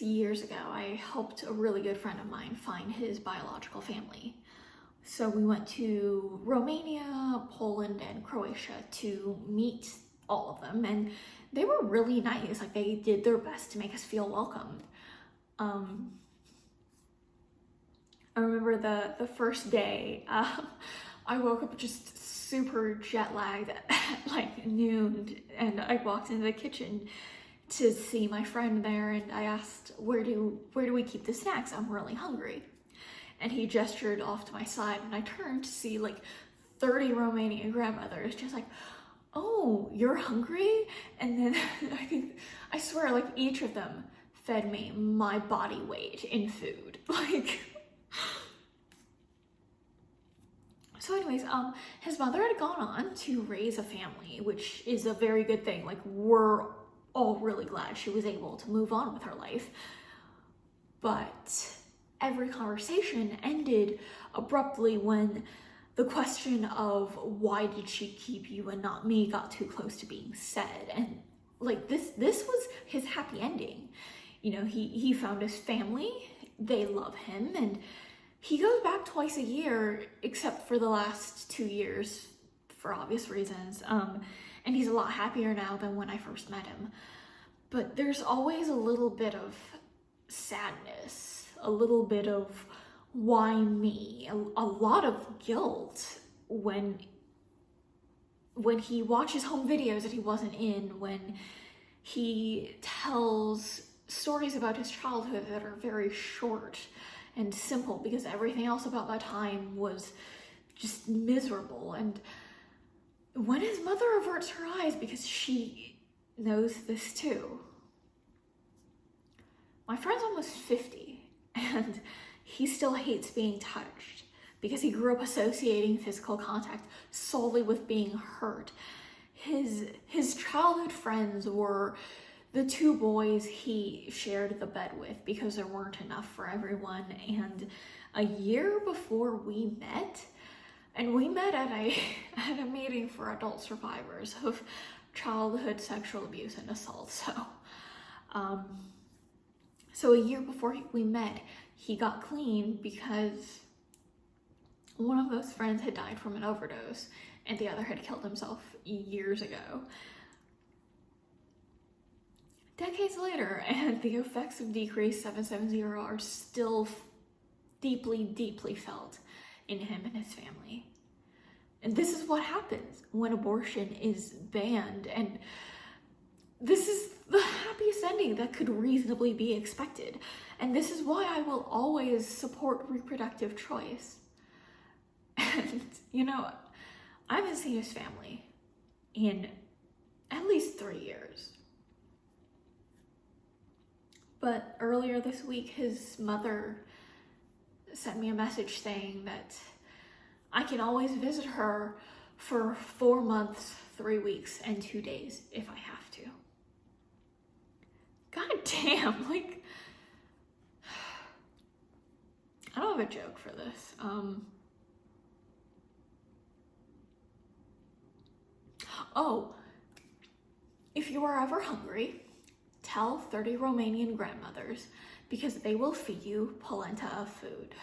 years ago, I helped a really good friend of mine find his biological family. So we went to Romania, Poland, and Croatia to meet all of them, and they were really nice. Like, they did their best to make us feel welcomed. I remember the first day, I woke up just super jet lagged at like noon, and I walked into the kitchen to see my friend there, and I asked, where do we keep the snacks? I'm really hungry. And he gestured off to my side, and I turned to see like 30 Romanian grandmothers just like, oh, you're hungry? And then I swear, like, each of them fed me my body weight in food. Like, so anyways, his mother had gone on to raise a family, which is a very good thing. Like, we're all really glad she was able to move on with her life. But every conversation ended abruptly when the question of why did she keep you and not me got too close to being said. And like, this was his happy ending. You know, he found his family, they love him, and he goes back twice a year, except for the last 2 years for obvious reasons. And he's a lot happier now than when I first met him. But there's always a little bit of sadness, a little bit of why me, a lot of guilt when he watches home videos that he wasn't in, when he tells stories about his childhood that are very short and simple because everything else about that time was just miserable. And when his mother averts her eyes because she knows this too. My friend's almost 50 and he still hates being touched because he grew up associating physical contact solely with being hurt. His childhood friends were the 2 boys he shared the bed with because there weren't enough for everyone. And a year before we met, and we met at a meeting for adult survivors of childhood sexual abuse and assault. So a year before we met, he got clean because one of those friends had died from an overdose and the other had killed himself years ago. Decades later, and the effects of Decree 770 are still deeply, deeply felt in him and his family. And this is what happens when abortion is banned, and this is the happiest ending that could reasonably be expected. And this is why I will always support reproductive choice. And, you know, I haven't seen his family in at least 3 years. But earlier this week, his mother sent me a message saying that I can always visit her for 4 months, 3 weeks, and 2 days if I have to. God damn, like, I don't have a joke for this. Oh, if you are ever hungry, tell 30 Romanian grandmothers because they will feed you polenta of food.